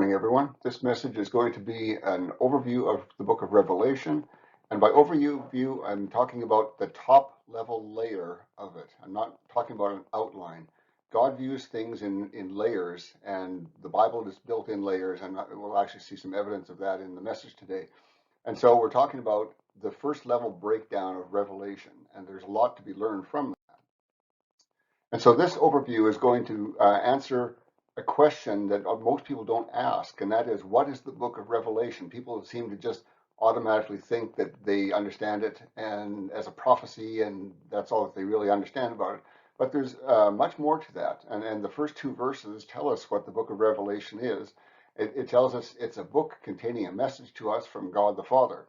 morning, everyone. This message is going to be an overview of the book of Revelation. And by overview, I'm talking about the top level layer of it. I'm not talking about an outline. God views things in layers, and the Bible is built in layers, and we'll actually see some evidence of that in the message today. And so we're talking about the first level breakdown of Revelation, and there's a lot to be learned from that. And so this overview is going to answer a question that most people don't ask, and that is, what is the book of Revelation? People seem to just automatically think that they understand it and as a prophecy, and that's all that they really understand about it. But there's much more to that, and the first two verses tell us what the book of Revelation is. It tells us it's a book containing a message to us from God the Father,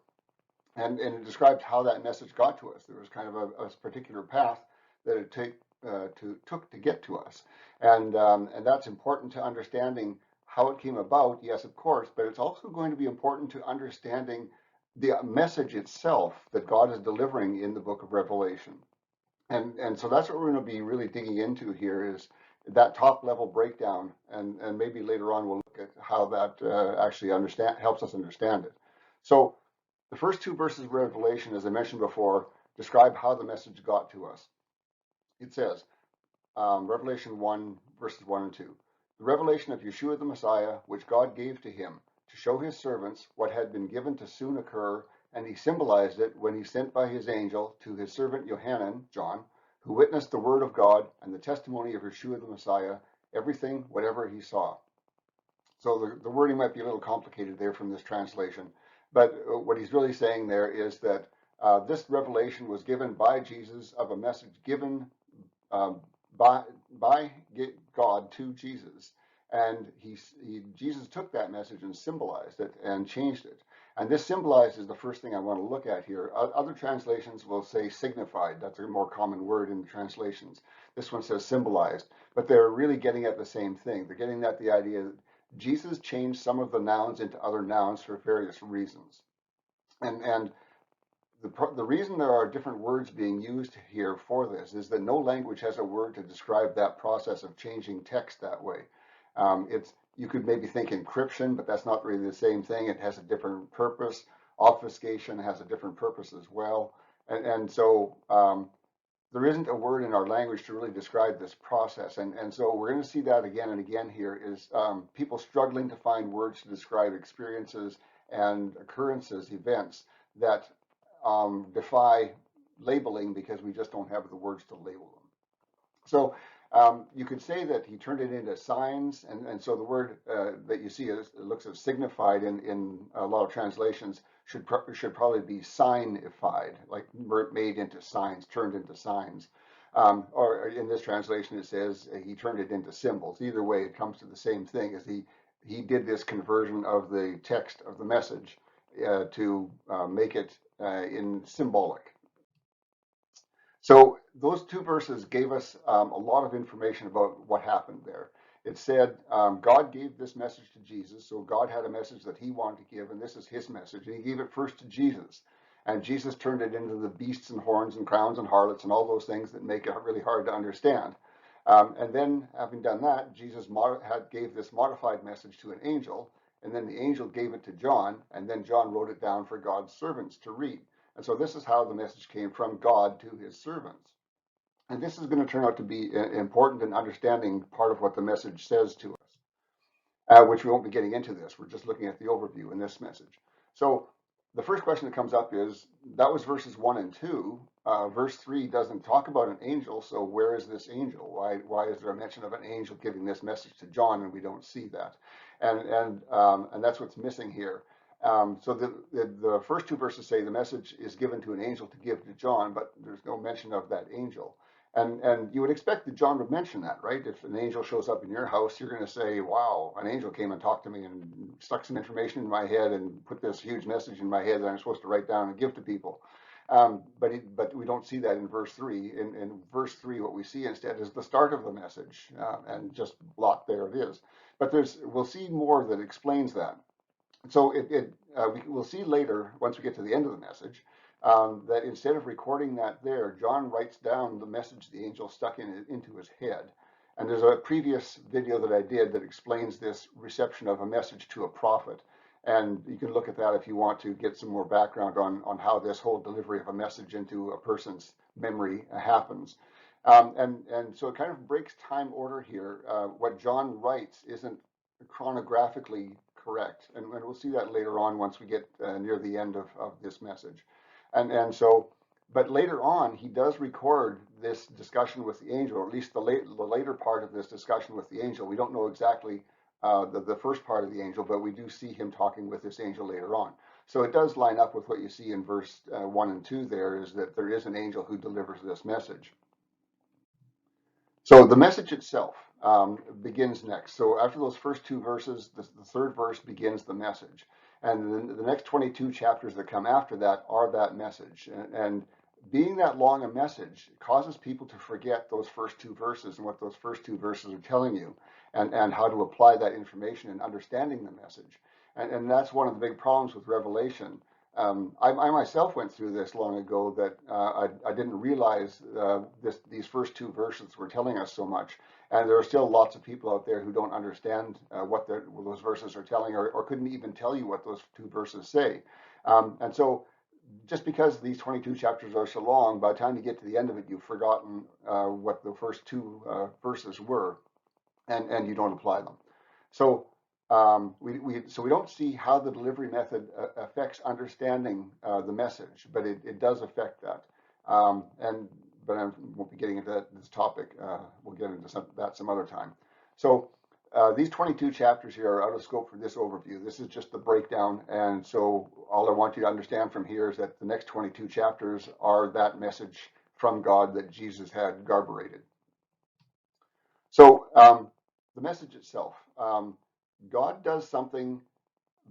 and it describes how that message got to us. There was kind of a particular path that it took to get to us, and that's important to understanding how it came about. Yes, of course, but it's also going to be important to understanding the message itself that God is delivering in the book of Revelation, and so that's what we're going to be really digging into here is that top level breakdown, and maybe later on we'll look at how that actually helps us understand it. So the first two verses of Revelation, as I mentioned before, describe how the message got to us. It says, Revelation 1, verses 1 and 2, the revelation of Yeshua the Messiah, which God gave to him to show his servants what had been given to soon occur, and he symbolized it when he sent by his angel to his servant Yohanan, John, who witnessed the word of God and the testimony of Yeshua the Messiah, everything, whatever he saw. So the wording might be a little complicated there from this translation, but what he's really saying there is that this revelation was given by Jesus of a message given by God to Jesus, and Jesus took that message and symbolized it and changed it. And this symbolized is the first thing I want to look at here. Other translations will say signified. That's a more common word in the translations. This one says symbolized, but they're really getting at the same thing. They're getting at the idea that Jesus changed some of the nouns into other nouns for various reasons. And the reason there are different words being used here for this is that no language has a word to describe that process of changing text that way. You could maybe think encryption, but that's not really the same thing. It has a different purpose. Obfuscation has a different purpose as well. And so there isn't a word in our language to really describe this process. And so we're going to see that again and again here is people struggling to find words to describe experiences and occurrences, events that defy labeling because we just don't have the words to label them. So you could say that he turned it into signs, and so the word that you see it looks as signified in a lot of translations should probably be signified, like made into signs, turned into signs. Or in this translation it says he turned it into symbols. Either way, it comes to the same thing as he did this conversion of the text of the message to make it in symbolic. So those two verses gave us a lot of information about what happened there. It said God gave this message to Jesus, so God had a message that he wanted to give, and this is his message, and he gave it first to Jesus. And Jesus turned it into the beasts and horns and crowns and harlots and all those things that make it really hard to understand. And then, having done that, Jesus gave this modified message to an angel, and then the angel gave it to John, and then John wrote it down for God's servants to read. And so this is how the message came from God to his servants. And this is going to turn out to be important in understanding part of what the message says to us, which we won't be getting into this. We're just looking at the overview in this message. So the first question that comes up is, that was verses 1 and 2. Verse 3 doesn't talk about an angel, so where is this angel? Why is there a mention of an angel giving this message to John, and we don't see that? And that's what's missing here. So the first two verses say the message is given to an angel to give to John, but there's no mention of that angel. And you would expect that John would mention that, right? If an angel shows up in your house, you're going to say, wow, an angel came and talked to me and stuck some information in my head and put this huge message in my head that I'm supposed to write down and give to people. But we don't see that in verse 3. In verse 3, what we see instead is the start of the message, and just block, there it is. But we'll see more that explains that. So we'll see later, once we get to the end of the message, that instead of recording that there, John writes down the message the angel stuck into his head. And there's a previous video that I did that explains this reception of a message to a prophet. And you can look at that if you want to get some more background on how this whole delivery of a message into a person's memory happens. And so it kind of breaks time order here. What John writes isn't chronographically correct. And we'll see that later on once we get near the end of this message. And so, but later on, he does record this discussion with the angel, or at least the later part of this discussion with the angel. We don't know exactly the first part of the angel, but we do see him talking with this angel later on. So it does line up with what you see in verse 1 and 2 there, is that there is an angel who delivers this message. So the message itself begins next. So after those first two verses, the third verse begins the message. And then the next 22 chapters that come after that are that message. And being that long a message causes people to forget those first two verses and what those first two verses are telling you, and how to apply that information in understanding the message. And that's one of the big problems with Revelation. I myself went through this long ago, that I didn't realize these first two verses were telling us so much. And there are still lots of people out there who don't understand what those verses are telling, or couldn't even tell you what those two verses say. And so just because these 22 chapters are so long, by the time you get to the end of it, you've forgotten what the first two verses were, and you don't apply them. So we don't see how the delivery method affects understanding the message, but it does affect that. But I won't be getting into this topic. We'll get into that some other time. So these 22 chapters here are out of scope for this overview. This is just the breakdown, and so all I want you to understand from here is that the next 22 chapters are that message from God that Jesus had garburated. So the message itself. God does something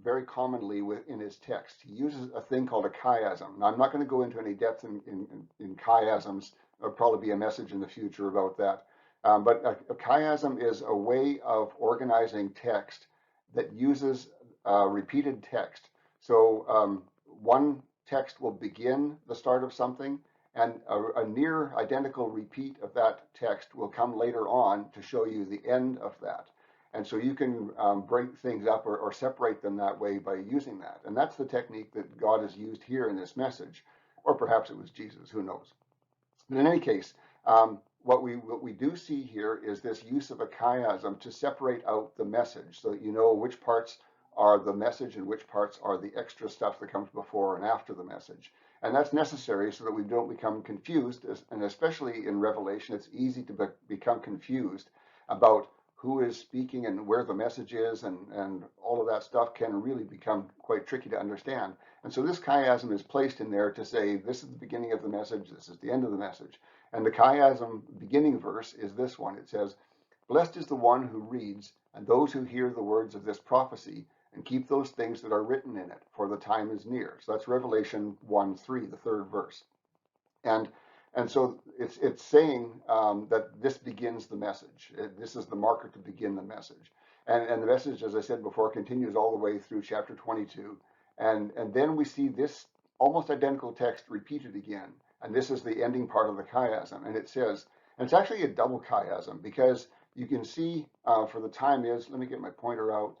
very commonly in his text. He uses a thing called a chiasm. Now, I'm not going to go into any depth in chiasms. There'll probably be a message in the future about that. But a chiasm is a way of organizing text that uses repeated text. So one text will begin the start of something, and a near identical repeat of that text will come later on to show you the end of that. And so you can break things up or separate them that way by using that. And that's the technique that God has used here in this message. Or perhaps it was Jesus, who knows. But in any case, what we do see here is this use of a chiasm to separate out the message, so that you know which parts are the message and which parts are the extra stuff that comes before and after the message. And that's necessary so that we don't become confused. And especially in Revelation, it's easy to become confused about who is speaking and where the message is, and all of that stuff can really become quite tricky to understand. And so this chiasm is placed in there to say, this is the beginning of the message, this is the end of the message. And the chiasm beginning verse is this one. It says, "Blessed is the one who reads, and those who hear the words of this prophecy, and keep those things that are written in it, for the time is near." So that's Revelation 1:3, the third verse. And so it's saying that this begins the message. This is the marker to begin the message. And the message, as I said before, continues all the way through chapter 22. And then we see this almost identical text repeated again. And this is the ending part of the chiasm. And it says, and it's actually a double chiasm, because you can see for the time is, let me get my pointer out.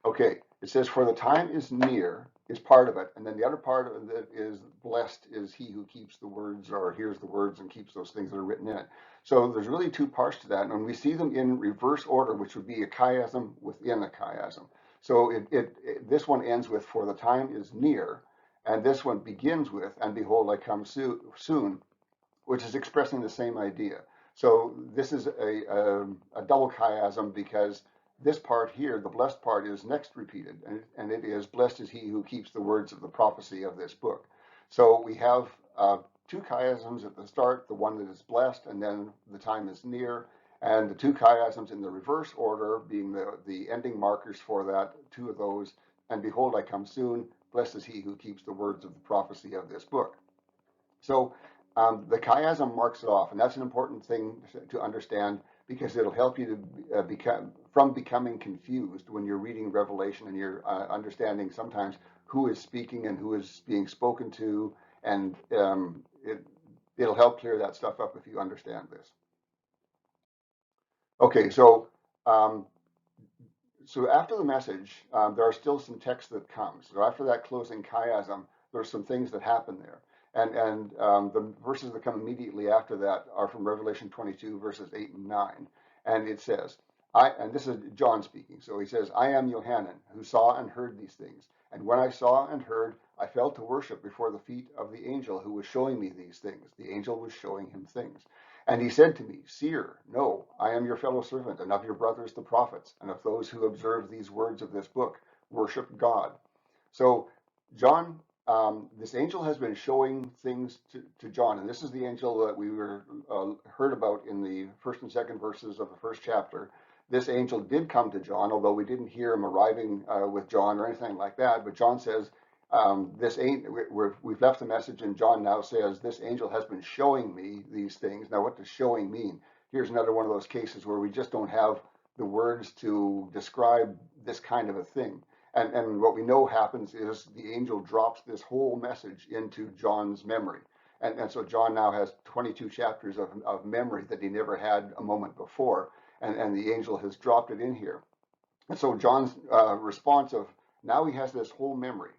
Okay, it says, "For the time is near," is part of it. And then the other part of it is, "Blessed is he who keeps the words," or hears the words and keeps those things that are written in it. So there's really two parts to that. And we see them in reverse order, which would be a chiasm within a chiasm. So this one ends with, "For the time is near." And this one begins with, "And behold, I come soon," which is expressing the same idea. So this is a double chiasm, because this part here, the blessed part, is next repeated, and it is, "Blessed is he who keeps the words of the prophecy of this book." So we have two chiasms at the start, the one that is blessed, and then the time is near, and the two chiasms in the reverse order being the ending markers for that, two of those, "And behold, I come soon, blessed is he who keeps the words of the prophecy of this book." So the chiasm marks it off, and that's an important thing to understand, because it'll help you to becoming confused when you're reading Revelation, and you're understanding sometimes who is speaking and who is being spoken to, and it'll help clear that stuff up if you understand this. Okay, um, so after the message, there are still some text that comes. So after that closing chiasm, there's some things that happen there. And the verses that come immediately after that are from Revelation 22, verses 8 and 9. And it says, and this is John speaking. So he says, I am Yohanan, who saw and heard these things. And when I saw and heard, I fell to worship before the feet of the angel who was showing me these things. The angel was showing him things. And he said to me, Seer, no, I am your fellow servant, and of your brothers the prophets, and of those who observe these words of this book, worship God. So, John, this angel has been showing things to John, and this is the angel that we were heard about in the first and second verses of the first chapter. This angel did come to John, although we didn't hear him arriving with John or anything like that. But John says, this ain't, we've left the message, and John now says, this angel has been showing me these things. Now, what does showing mean? Here's another one of those cases where we just don't have the words to describe this kind of a thing. And what we know happens is the angel drops this whole message into John's memory. And so John now has 22 chapters of memory that he never had a moment before. And the angel has dropped it in here. And so John's response of now he has this whole memory,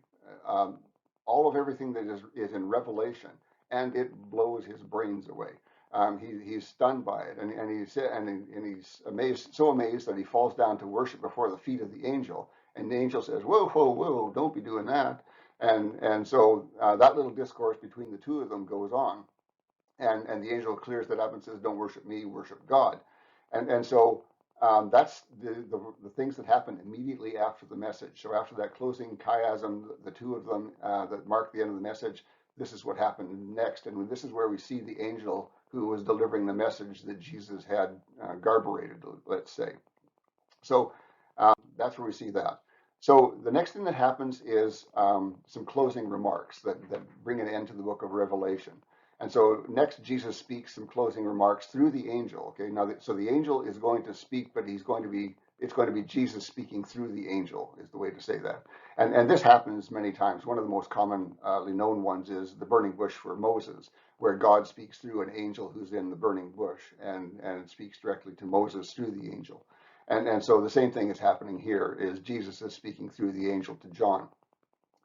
um, all of everything that is in Revelation, and it blows his brains away. He's stunned by it, and he's amazed, so amazed that he falls down to worship before the feet of the angel. And the angel says, "Whoa, whoa, whoa! Don't be doing that." And so that little discourse between the two of them goes on, and the angel clears that up and says, "Don't worship me, worship God." And so that's the things that happen immediately after the message. So after that closing chiasm, the two of them that mark the end of the message, this is what happened next. And this is where we see the angel who was delivering the message that Jesus had garburated, let's say. So that's where we see that. So the next thing that happens is some closing remarks that bring an end to the book of Revelation. And so next, Jesus speaks some closing remarks through the angel. Okay, now so the angel is going to speak, but it's going to be Jesus speaking through the angel is the way to say that. And this happens many times. One of the most commonly known ones is the burning bush for Moses, where God speaks through an angel who's in the burning bush and speaks directly to Moses through the angel. And so the same thing is happening here is Jesus is speaking through the angel to John.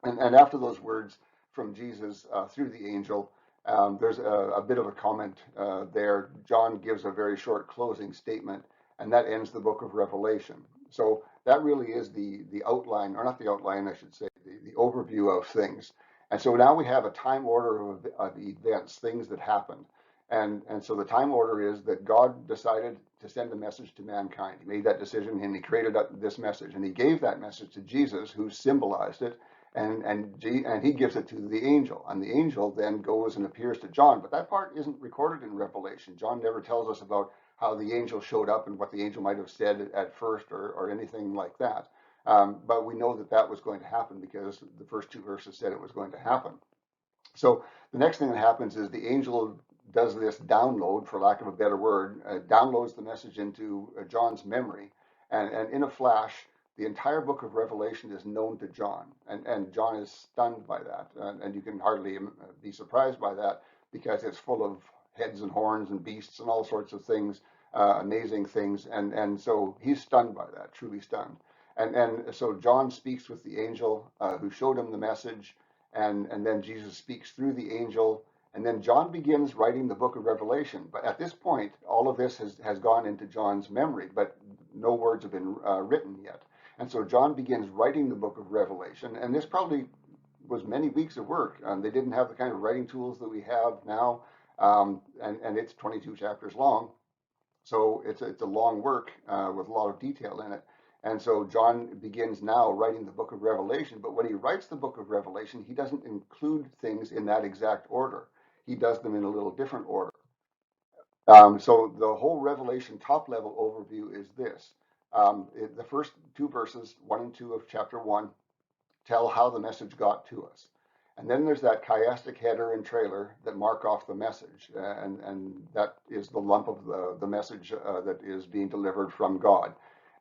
And after those words from Jesus through the angel, there's a bit of a comment there. John gives a very short closing statement, and that ends the book of Revelation. So that really is the outline, or not the outline, I should say, the overview of things. And so now we have a time order of events, things that happened. And so the time order is that God decided to send a message to mankind. He made that decision and he created this message. And he gave that message to Jesus, who symbolized it, and he gives it to the angel, and the angel then goes and appears to John. But that part isn't recorded in Revelation. John never tells us about how the angel showed up and what the angel might have said at first or anything like that. But we know that that was going to happen because the first two verses said it was going to happen. So the next thing that happens is the angel does this download, for lack of a better word, downloads the message into John's memory, and in a flash, the entire book of Revelation is known to John, and John is stunned by that, and you can hardly be surprised by that because it's full of heads and horns and beasts and all sorts of things, amazing things, and so he's stunned by that, truly stunned, and so John speaks with the angel who showed him the message, and then Jesus speaks through the angel, and then John begins writing the book of Revelation. But at this point, all of this has gone into John's memory, but no words have been written yet. And so John begins writing the book of Revelation, and this probably was many weeks of work. They didn't have the kind of writing tools that we have now, and it's 22 chapters long. So it's a long work with a lot of detail in it. And so John begins now writing the book of Revelation. But when he writes the book of Revelation, he doesn't include things in that exact order. He does them in a little different order. So the whole Revelation top level overview is this. The first two verses, 1 and 2 of chapter 1, tell how the message got to us. And then there's that chiastic header and trailer that mark off the message, and that is the lump of the message that is being delivered from God.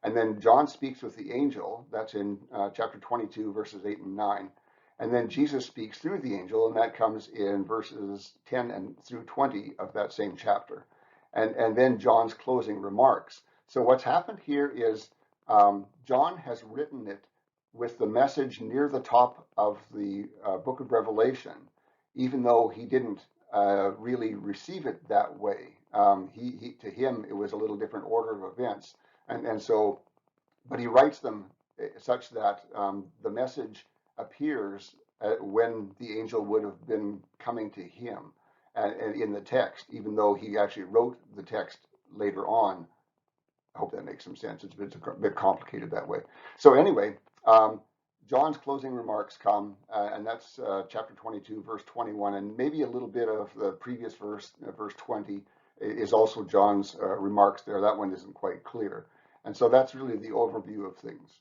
And then John speaks with the angel, that's in chapter 22, verses 8 and 9. And then Jesus speaks through the angel, and that comes in verses 10 and through 20 of that same chapter. And then John's closing remarks. So what's happened here is John has written it with the message near the top of the book of Revelation, even though he didn't really receive it that way. To him, it was a little different order of events. And so, but he writes them such that the message appears when the angel would have been coming to him in the text, even though he actually wrote the text later on. I hope that makes some sense. It's a bit complicated that way. So anyway, John's closing remarks come, and that's chapter 22, verse 21, and maybe a little bit of the previous verse, verse 20, is also John's remarks there. That one isn't quite clear. And so that's really the overview of things.